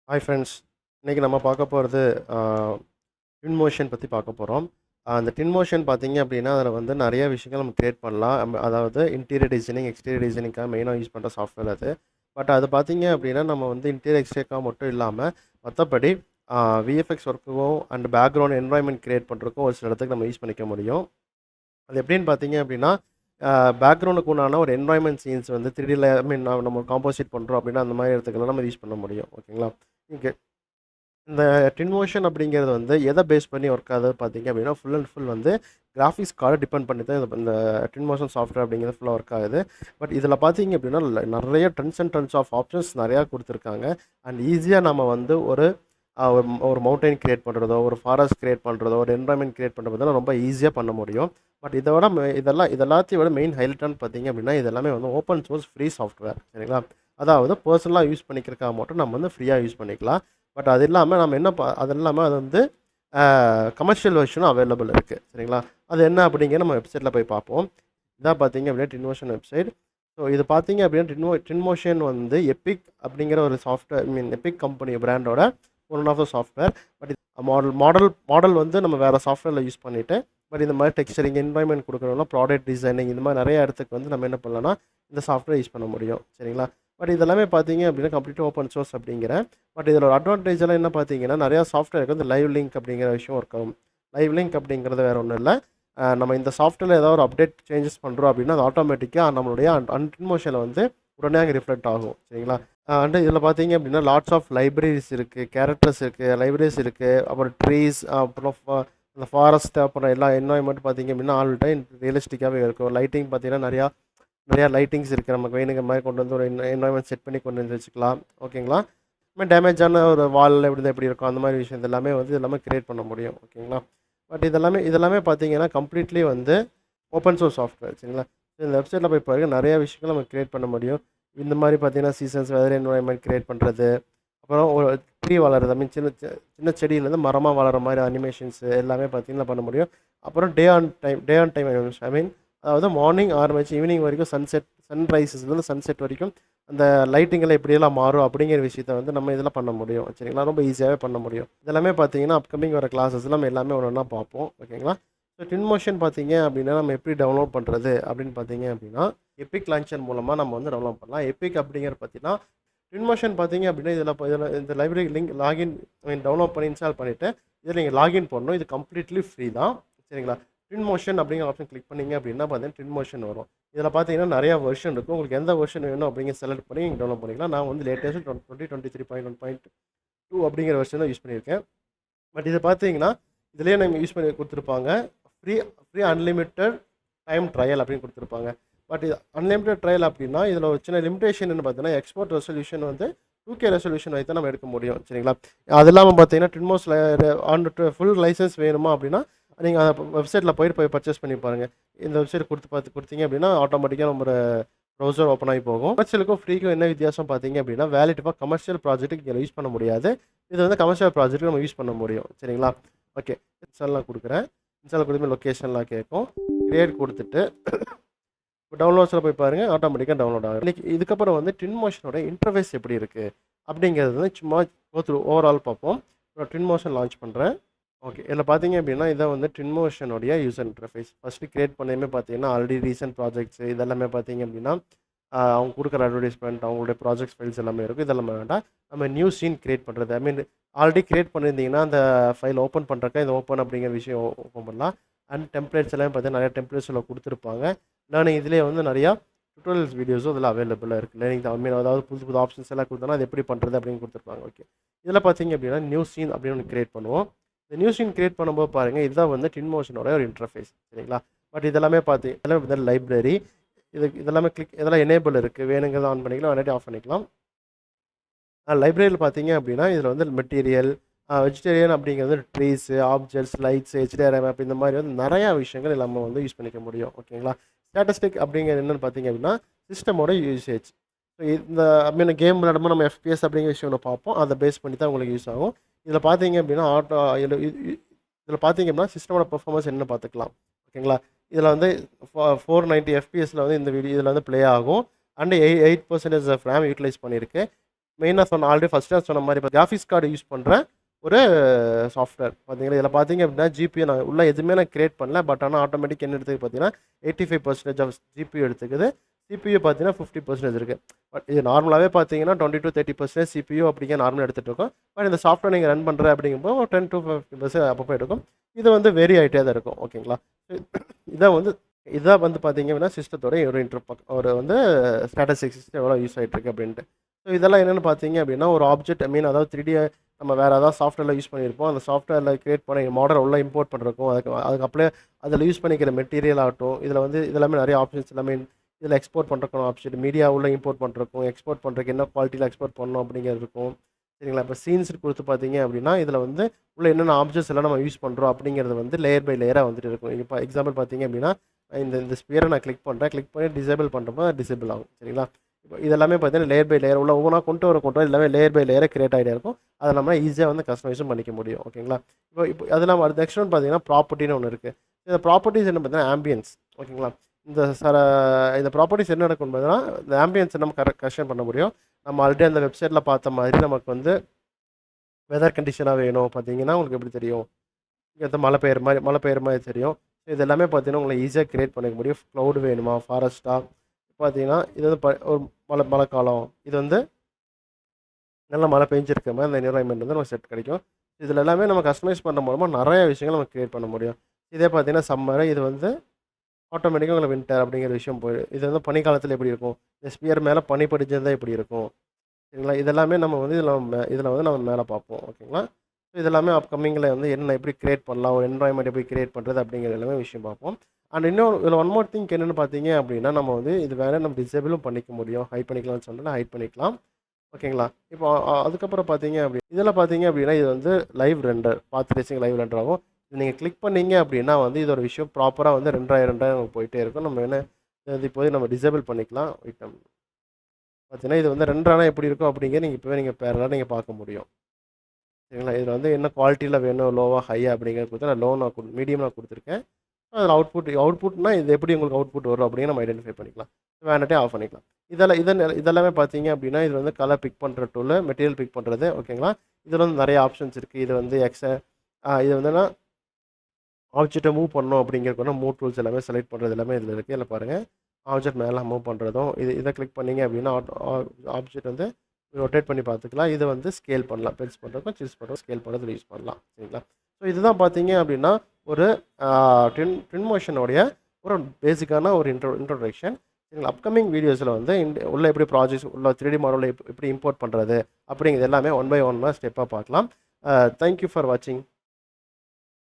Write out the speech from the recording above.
Hi friends. இன்றைக்கி நம்ம பார்க்க போகிறது ட்வின்மோஷன் பற்றி பார்க்க போகிறோம். அந்த ட்வின்மோஷன் பார்த்தீங்க அப்படின்னா, அதில் வந்து நிறைய விஷயங்கள் நம்ம கிரியேட் பண்ணலாம். அதாவது இன்டீரியர் டிசைனிங், எக்ஸ்டீரியர் டிசைனிங்காக மெயினாக யூஸ் பண்ணுற சாஃப்ட்வேர் அது. பட் அது பார்த்தீங்க அப்படின்னா, நம்ம வந்து இன்டீரியர் எக்ஸ்டீரியர்க்காக மட்டும் இல்லாமல் மற்றபடி விஎஃப்எக்ஸ் ஒர்க்குக்கும் அண்ட் பேக்ரவுண்ட் என்வாயன்மெண்ட் கிரியேட் பண்ணுறதுக்கும் ஒரு சில இடத்துக்கு நம்ம யூஸ் பண்ணிக்க முடியும். அது எப்படின்னு பார்த்தீங்க அப்படின்னா, பேக்ரவுண்டுக்கு உண்டான ஒரு என்வாயன்மெண்ட் சீன்ஸ் வந்து 3Dல நம்ம காம்போசிட் பண்ணுறோம் அப்படின்னா, அந்த மாதிரி இடத்துக்கெல்லாம் நம்ம யூஸ் பண்ண முடியும். ஓகேங்களா? இங்கே இந்த ட்வின்மோஷன் அப்படிங்கிறது வந்து எதை பேஸ் பண்ணி ஒர்க் ஆகுது பார்த்தீங்க அப்படின்னா, ஃபுல் அண்ட் ஃபுல் வந்து கிராஃபிக்ஸ் கார்டை டிபெண்ட் பண்ணி தான் இந்த ட்வின்மோஷன் சாஃப்ட்வேர் அப்படிங்கிறது ஃபுல்லாக ஒர்க் ஆகுது. பட் இதில் பார்த்தீங்க அப்படின்னா, நிறைய tons and tons of options நிறையா கொடுத்துருக்காங்க. அண்ட் ஈஸியாக நம்ம வந்து ஒரு ஒரு மவுண்டைன் கிரியேட் பண்ணுறதோ, ஒரு ஃபாரஸ்ட் கிரியேட் பண்ணுறதோ, ஒரு என்வரான்மெண்ட் கிரியேட் பண்ணுறதெல்லாம் ரொம்ப ஈஸியாக பண்ண முடியும். பட் இதை விட இதெல்லாத்தையும் விட மெயின் ஹைலைட்டானு பார்த்தீங்க அப்படின்னா, இது எல்லாமே வந்து ஓப்பன் சோர்ஸ் ஃப்ரீ சாஃப்ட்வேர். சரிங்களா? அதாவது பர்சனலாக யூஸ் பண்ணிக்கிறக்காக மட்டும் நம்ம வந்து ஃப்ரீயாக யூஸ் பண்ணிக்கலாம். பட் அது இல்லாமல் நம்ம என்ன அது இல்லாமல் அது வந்து கமர்ஷியல் வெர்ஷனும் அவைலபிள் இருக்குது. சரிங்களா? அது என்ன அப்படிங்கிற நம்ம வெப்சைட்டில் போய் பார்ப்போம். இதான் பார்த்தீங்க அப்படின்னா ட்வின்மோஷன் வெப்சைட். ஸோ இது பார்த்தீங்க அப்படின்னா ட்வின்மோஷன் வந்து எபிக் அப்படிங்கிற ஒரு சாஃப்ட்வேர் எபிக் கம்பெனி பிராண்டோட one of the software. But இது மாடல் வந்து நம்ம வேறு சாஃப்ட்வேரில் யூஸ் பண்ணிவிட்டு, பட் இந்த மாதிரி டெக்ஸ்சரிங் என்வாயன்மெண்ட் கொடுக்குறோம்னா ப்ராடக்ட் டிசைனிங் இந்த மாதிரி நிறைய இடத்துக்கு வந்து நம்ம என்ன பண்ணலாம்னா இந்த சாஃப்ட்வேர் யூஸ் பண்ண முடியும். சரிங்களா? பட் இதெல்லாமே பார்த்தீங்க அப்படின்னா கம்ப்ளீட்டாக ஓப்பன் சோர்ஸ் அப்படிங்கிறேன். பட் இதில் ஒரு அட்வான்டேஜ் எல்லாம் என்ன பார்த்தீங்கன்னா, நிறையா சாஃப்ட்வேருக்கு வந்து லைவ் லிங்க் அப்படிங்கிற விஷயம் ஒர்க் ஆகும். லைவ் லிங்க் அப்படிங்கிறது வேறு ஒன்றும் இல்லை. நம்ம இந்த சாஃப்ட்வேரில் ஏதாவது ஒரு அப்டேட் சேஞ்சஸ் பண்ணுறோம் அப்படின்னா, அது ஆட்டோமேட்டிக்காக நம்மளுடைய ட்வின்மோஷனில் வந்து உடனே அங்கே ரிஃப்ளெக்ட் ஆகும். சரிங்களா? அண்டு இதில் பார்த்தீங்க அப்படின்னா லாட்ஸ் ஆஃப் லைப்ரரிஸ் இருக்குது, கேரக்டர்ஸ் இருக்குது, லைப்ரரிஸ் இருக்குது, அப்புறம் ட்ரீஸ், அப்புறம் இந்த ஃபாரஸ்ட், அப்புறம் எல்லா என்வாயன்மெண்ட் பார்த்தீங்க அப்படின்னா ஆல் டைம் ரியலிஸ்டிக்காகவே இருக்கும். லைட்டிங் பார்த்தீங்கன்னா நிறையா லைட்டிங்ஸ் இருக்குது. நமக்கு வேணுங்கிற மாதிரி கொண்டு வந்து ஒரு என்வாயன்மெண்ட் செட் பண்ணி கொண்டு வந்து வச்சுக்கலாம். ஓகேங்களா? இதுமாதிரி டேமேஜான ஒரு வாலில் எப்படி இருக்கும் அந்த மாதிரி விஷயம் எல்லாமே வந்து எல்லாமே கிரியேட் பண்ண முடியும். ஓகேங்களா? பட் இதெல்லாமே பார்த்தீங்கன்னா கம்ப்ளீட்லி வந்து ஓப்பன் சோர்ஸ் சாஃப்ட்வேர். சரிங்களா? இந்த வெப்சைட்டில் போய் பாருங்கள், நிறைய விஷயங்கள் நம்ம கிரியேட் பண்ண முடியும். இந்த மாதிரி பார்த்தீங்கன்னா சீசன்ஸ், வெதர் என்வாயன்மெண்ட் கிரியேட் பண்ணுறது, அப்புறம் ஒரு ட்ரீ வளருது, சின்ன செடியிலேருந்து மரமாக வளர மாதிரி அனிமேஷன்ஸ் எல்லாமே பார்த்தீங்கன்னா பண்ண முடியும். அப்புறம் டே ஆன் டைம் அதாவது மார்னிங் ஆரம்பிச்சு ஈவினிங் வரைக்கும் சன்ரைசஸ்லேருந்து சன்செட் வரைக்கும் அந்த லைட்டிங்கெல்லாம் எப்படியெல்லாம் மாறும் அப்படிங்கிற விஷயத்த வந்து நம்ம இதெல்லாம் பண்ண முடியும். சரிங்களா? ரொம்ப ஈஸியாகவே பண்ண முடியும். இதெல்லாமே பார்த்தீங்கன்னா அப்கமிங் வர கிளாஸஸ் நம்ம எல்லாமே ஒன்றா பார்ப்போம். ஓகேங்களா? ஸோ ட்வின்மோஷன் பார்த்தீங்க அப்படின்னா நம்ம எப்படி டவுன்லோட் பண்ணுறது அப்படின்னு பார்த்தீங்க அப்படின்னா, எபிக் லான்ச்சர் மூலமாக நம்ம வந்து டவுன்லோட் பண்ணலாம். எபிக் அப்படிங்கிற பார்த்தீங்கன்னா ட்வின்மோஷன் பார்த்தீங்க அப்படின்னா இதில் இந்த லைப்ரரி லிங்க் டவுன்லோட் பண்ணி இன்ஸ்டால் பண்ணிவிட்டு இதில் நீங்கள் லாகின் பண்ணணும். இது கம்ப்ளீட்லி ஃப்ரீ தான். சரிங்களா? ட்வின்மோஷன் அப்படிங்கிற ஆப்ஷன் கிளிக் பண்ணிங்க அப்படின்னா பார்த்தீங்கன்னா ட்வின்மோஷன் வரும். இதில் பார்த்தீங்கன்னா நிறையா வெர்ஷன் இருக்குது. உங்களுக்கு எந்த வெர்ஷன் வேணும் அப்படிங்கிற செலக்ட் பண்ணி நீங்கள் டவுன்லோட் பண்ணிக்கலாம். நான் வந்து லேட்டஸ்ட் 2023.1.2 அப்படிங்கிற வெர்ஷன் தான் யூஸ் பண்ணியிருக்கேன். பட் இது பார்த்தீங்கன்னா இதுலேயே நம்ம யூஸ் பண்ணி கொடுத்துருப்பாங்க. ஃப்ரீ அன்லிமிட்டட் டைம் ட்ரையல் அப்படின்னு கொடுத்துருப்பாங்க. பட் இது அன்லிமிட்டட் ட்ரையல் அப்படின்னா இதில் ஒரு சின்ன லிமிடேஷன் பார்த்தீங்கன்னா எக்ஸ்போர்ட் ரெசல்யூஷன் வந்து 2K ரெசல்யூஷன் வைத்து தான் நம்ம எடுக்க முடியும். சரிங்களா? அது இல்லாமல் பார்த்தீங்கன்னா ட்வின்மோஸில் ஃபுல் லைசன்ஸ் வேணுமா அப்படின்னா நீங்கள் வெப்சைட்டில் போய் பர்ச்சேஸ் பண்ணி பாருங்கள். இந்த வெப்சைட் கொடுத்தீங்க அப்படின்னா ஆட்டோமேட்டிக்காக நம்ம ப்ரௌசர் ஓப்பன் ஆகி போகும். கமர்ஷியலுக்கும் ஃப்ரீக்கும் என்ன வித்தியாசம் பார்த்தீங்க அப்படின்னா, வேலிட்டிவாக கமர்ஷியல் ப்ராஜெக்ட்டுக்கு இங்கே யூஸ் பண்ண முடியாது. இது வந்து கமர்ஷியல் ப்ராஜெக்ட்டுக்கு நம்ம யூஸ் பண்ண முடியும். சரிங்களா? ஓகே, இன்ஸ்டால்லாம் கொடுக்குறேன். இன்ஸ்டால் கொடுத்து லொக்கேஷன்லாம் கேட்கும். கிரியேட் கொடுத்துட்டு இப்போ டவுன்லோட்ஸில் போய் பாருங்கள், ஆட்டோமேட்டிக்காக டவுன்லோட் ஆகும். இன்றைக்கி இதுக்கப்புறம் வந்து ட்வின்மோஷனோட இன்டர்ஃபேஸ் எப்படி இருக்குது அப்படிங்கிறது வந்து சும்மா ஓவரால் பார்ப்போம். நான் ட்வின்மோஷன் லான்ச் பண்ணுறேன். ஓகே, இதில் பார்த்தீங்க அப்படின்னா இதான் வந்து ட்வின்மோஷனுடைய யூசர் இன்டர்ஃபேஸ். ஃபஸ்ட்டு கிரியேட் பண்ணதுமே பார்த்தீங்கன்னா ஆல்ரெடி ரீசன்ட் ப்ராஜெக்ட்ஸ் இதெல்லாமே பார்த்தீங்க அப்படின்னா அவங்க கொடுக்குற அட்வர்டைஸ்மெண்ட், அவங்களுடைய ப்ராஜெக்ட்ஸ் ஃபைல்ஸ் எல்லாமே இருக்கும். இதெல்லாமே வேண்டாம். நம்ம நியூ சீன் கிரியேட் பண்ணுறது, ஆல்ரெடி கிரியேட் பண்ணியிருந்தீங்கன்னா அந்த ஃபைல் ஓப்பன் பண்ணுறக்க இந்த ஓப்பன் அப்படிங்கிற விஷயம் ஓப்பன் பண்ணலாம். அண்ட் டெம்ப்ளேட்ஸ் எல்லாம் பார்த்தீங்கன்னா நிறையா டெம்ப்ளேட்ஸில் கொடுத்துருப்பாங்க. நான் இதிலே வந்து நிறையா டுட்டோரியல்ஸ் வீடியோஸும் இதில் அவைலபிளாக இருக்குது. லேர்னிங் அதாவது புது ஆப்ஷன்ஸ் எல்லாம் கொடுத்தோன்னா அது எப்படி பண்ணுறது அப்படின்னு கொடுத்துருப்பாங்க. ஓகே, இதில் பார்த்தீங்க அப்படின்னா நியூ சீன் அப்படின்னு ஒன்று கிரியேட் பண்ணுவோம். இந்த நியூ சீன் கிரியேட் பண்ணும்போது பாருங்கள், இதுதான் வந்து ட்வின்மோஷனோட ஒரு இன்டர்ஃபேஸ். சரிங்களா? பட் இதெல்லாமே இதெல்லாம் லைப்ரரி இதெல்லாமே இதெல்லாம் எனேபிள் இருக்குது. வேணுங்கிறத ஆன் பண்ணிக்கலாம், வேணாட்டி ஆஃப் பண்ணிக்கலாம். லைப்ரரியில் பார்த்தீங்க அப்படின்னா இதில் வந்து மெட்டீரியல், வெஜிடேரியன் அப்படிங்கிறது trees, objects, lights, HDR map இந்த மாதிரி வந்து நிறையா விஷயங்கள் நம்ம வந்து யூஸ் பண்ணிக்க முடியும். ஓகேங்களா? ஸ்டாட்டிஸ்டிக் அப்படிங்கிறது என்னென்னு பார்த்தீங்க அப்படின்னா சிஸ்டமோட யூசேஜ். ஸோ இந்த கேம் விளையாடும்போது நம்ம FPS அப்படிங்கிற விஷயம் ஒன்று பார்ப்போம். அதை பேஸ் பண்ணி தான் உங்களுக்கு யூஸ் ஆகும். இதில் பார்த்தீங்க அப்படின்னா இதில் பார்த்தீங்க அப்படின்னா சிஸ்டமோட பெர்ஃபார்மன்ஸ் என்னென்னு பார்த்துக்கலாம். ஓகேங்களா? இதில் வந்து 490 FPSல வந்து இதில் வந்து ப்ளே ஆகும். அண்ட் 8% ஆஃப் ரேம் யூட்டிலைஸ் பண்ணியிருக்கு. மெயினாக ஆல்ரெடி ஃபஸ்ட்டாக சொன்ன மாதிரி கிராஃபிக்ஸ் கார்டு யூஸ் பண்ணுற ஒரு சாஃப்ட்வேர் பார்த்தீங்களா. இதில் பார்த்தீங்க அப்படின்னா ஜிபியூ நான் உள்ள எதுவுமே நான் கிரியேட் பண்ணல. பட் ஆனால் ஆட்டோமேட்டிக் என்ன எடுத்துக்கு பார்த்தீங்கன்னா 85% ஆஃப் ஜிபியூ எடுத்துக்குது. சிபியூ பார்த்தீங்கன்னா 50% இருக்குது. பட் இது நார்மலாகவே பார்த்தீங்கன்னா 20 to 30% சிபியூ அப்படிங்கிற நார்மலாக எடுத்துகிட்டு இருக்கோம். பட் இந்த சாஃப்ட்வேர் நீங்கள் ரன் பண்ணுற அப்படிங்கும்போது 10 to 50% அப்பப்போ எடுக்கும். இது வந்து வெரி ஆகிட்டே தான் இருக்கும். ஓகேங்களா. இதான் வந்து பார்த்தீங்க அப்படின்னா சிஸ்டத்தோட ஒரு வந்து ஸ்டாட்டிஸ்டிக்ஸ் சிஸ்டம் எவ்வளோ யூஸ் ஆகிட்டு இருக்கு அப்படின்ட்டு. ஸோ இதெல்லாம் என்னென்னு பார்த்தீங்க அப்படின்னா ஒரு ஆப்ஜெக்ட் அதாவது 3D நம்ம வேறு ஏதாவது சாஃப்ட்வேரில் யூஸ் பண்ணியிருப்போம். அந்த சாஃப்ட்வேரில் கிரியேட் பண்ணி மாடல் உள்ள இம்போர்ட் பண்ணுறக்கும் அதுக்கு அப்படியே அதில் யூஸ் பண்ணிக்கிற மெட்டீரியல் ஆகட்டும். இதில் வந்து இதெல்லாமே நிறைய ஆப்ஷன்ஸ் எல்லாமே இதில் எக்ஸ்போர்ட் பண்ணுறக்கும் ஆப்ஷன், மீடியா உள்ள இம்போர்ட் பண்ணுறக்கும், எக்ஸ்போர்ட் பண்ணுறதுக்கு என்ன குவாலிட்டியில் எக்ஸ்போர்ட் பண்ணணும் அப்படிங்கிறது இருக்கும். சரிங்களா. இப்போ சீன்ஸ் கொடுத்து பார்த்தீங்க அப்படின்னா இதில் வந்து உள்ள என்னென்ன ஆப்ஜெக்ட்ஸ் எல்லாம் நம்ம யூஸ் பண்ணுறோம் அப்படிங்கிறது வந்து லேயர் பை லேயராக வந்துட்டு இருக்கும். இப்போ எக்ஸாம்பிள் பார்த்தீங்க அப்படின்னா இந்த ஸ்பியரை நான் கிளிக் பண்ணி டிசேபிள் பண்ணுறப்போ டிசேபிள் ஆகும். சரிங்களா. இப்போ இதெல்லாமே பார்த்தீங்கன்னா லேயர் பை லேயர் உள்ள ஒவ்வொன்றா கொண்டு வர எல்லாமே லேயர் பை லேயரை கிரியேட் ஆகிட்டே இருக்கும். அதை நம்ம ஈஸியாக வந்து கஸ்டமைஸும் பண்ணிக்க முடியும். ஓகேங்களா. இப்போ அதெல்லாம் அடுத்த நெக்ஸ்ட் ஒன்று பார்த்தீங்கன்னா ப்ராப்பர்ட்டின்னு ஒன்று இருக்குது. இந்த ப்ராப்பர்ட்டிஸ் என்ன பார்த்தீங்கன்னா ஆம்பியன்ஸ். ஓகேங்களா. இந்த ப்ராப்பர்ட்டிஸ் என்ன நடக்கும் பார்த்தீங்கன்னா இந்த ஆம்பியன்ஸை நம்ம கரெக்ஷன் பண்ண முடியும். நம்ம ஆல்ரெடி அந்த வெப்சைட்டில் பார்த்த மாதிரி நமக்கு வந்து வெதர் கண்டிஷனாக வேணும் பார்த்தீங்கன்னா உங்களுக்கு எப்படி தெரியும், இங்கே மழை பெய்யுற மாதிரி தெரியும். இது எல்லாமே பார்த்தீங்கன்னா உங்களை ஈஸியாக கிரியேட் பண்ணிக்க முடியும். க்ளவுடு வேணுமா, ஃபாரஸ்ட்டாக பார்த்தீங்கன்னா இது வந்து ஒரு மழைக்காலம், இது வந்து நல்லா மழை பெஞ்சிருக்க மாதிரி அந்த என்விரான்மெண்ட் வந்து நமக்கு செட் கிடைக்கும். இதில் எல்லாமே நம்ம கஸ்டமைஸ் பண்ண மூலமாக நிறைய விஷயங்கள் நம்ம கிரியேட் பண்ண முடியும். இதே பார்த்தீங்கன்னா சம்மர், இது வந்து ஆட்டோமேட்டிக்காக உங்களுக்கு வின்டர் அப்படிங்கிற விஷயம் போயிடும். இது வந்து பனிக்காலத்தில் எப்படி இருக்கும், இந்த ஸ்பியர் மேலே பனி படிச்சிருந்தால் எப்படி இருக்கும். சரிங்களா. இதெல்லாமே நம்ம வந்து இதில் வந்து நம்ம மேலே பார்ப்போம். ஓகேங்களா. இதெல்லாமே அப்கமிங்கில் வந்து என்ன எப்படி கிரியேட் பண்ணலாம், ஒரு என்வரான்மெண்ட் எப்படி கிரியேட் பண்ணுறது அப்படிங்கிற எல்லாமே விஷயம் பார்ப்போம். அண்ட் இன்னும் இதில் ஒன் மோர் திங்க் என்னென்னு பார்த்தீங்க அப்படின்னா நம்ம வந்து இது வேறு நம்ம டிசேபிளும் பண்ணிக்க முடியும். ஹைட் பண்ணிக்கலாம்னு சொன்னால் ஹைட் பண்ணிக்கலாம். ஓகேங்களா. இப்போ அதுக்கப்புறம் பார்த்தீங்க இதில் பார்த்தீங்க அப்படின்னா இது வந்து லைவ் ரெண்டர், பாத் ரேசிங் லைவ் ரெண்டர் ஆகும். இது நீங்கள் கிளிக் பண்ணீங்க அப்படின்னா வந்து இது ஒரு விஷயம் ப்ராப்பராக வந்து 2000 போயிட்டே இருக்கும். நம்ம என்ன இது இப்போது நம்ம டிசேபிள் பண்ணிக்கலாம். பார்த்தீங்கன்னா இது வந்து 2 எப்படி இருக்கும் அப்படிங்கிற நீங்கள் பேரலாக நீங்கள் பார்க்க முடியும். சரிங்களா. இதில் வந்து என்ன குவாலிட்டியில் வேணும், லோவாக ஹையாக அப்படிங்கிறது கொடுத்து நான் மீடியம் நான் கொடுத்துருக்கேன். அதில் அவுட்புட்னா இது எப்படி உங்களுக்கு அவுட்புட் வரும் அப்படின்னு நம்ம ஐடென்டிஃபை பண்ணிக்கலாம். வேணாட்டே ஆஃப் பண்ணிக்கலாம். இதெல்லாமே பார்த்தீங்க அப்படின்னா இது வந்து கலர் பிக் பண்ணுற டூலு, மெட்டீரியல் பிக் பண்ணுறது. ஓகேங்களா. இதில் வந்து நிறைய ஆப்ஷன்ஸ் இருக்குது. இது வந்து இது வந்துன்னா ஆப்ஜெக்டை மூவ் பண்ணணும் அப்படிங்கிறதுக்கு மூவ் டூல்ஸ் எல்லாமே செலக்ட் பண்ணுறது எல்லாமே இதில் இருக்குது. இதில் பாருங்கள் ஆப்ஜெக்ட் மேலே மூவ் பண்ணுறதும் இதை கிளிக் பண்ணிங்க அப்படின்னா ஆப்ஜெக்ட் வந்து ரொட்டேட் பண்ணி பார்த்துக்கலாம். இதை வந்து ஸ்கேல் பண்ணலாம், பென்ஸ் பண்ணுறதுக்கும் சில்ஸ் பண்ணுறதுக்கும் ஸ்கேல் பண்ணுறது யூஸ் பண்ணலாம். சரிங்களா. ஸோ இதுதான் பார்த்தீங்க அப்படின்னா ஒரு ட்வின்மோஷனுடைய ஒரு பேசிக்கான ஒரு இன்ட்ரோடக்ஷன். சரிங்களா. அப்கமிங் வீடியோஸில் வந்து உள்ள எப்படி ப்ராஜெக்ட்ஸ் உள்ள 3D மாடலில் எப்படி இம்போர்ட் பண்ணுறது அப்படிங்கிறது எல்லாமே 1 by 1 ஸ்டெப்பாக பார்க்கலாம். தேங்க்யூ ஃபார் வாட்சிங்.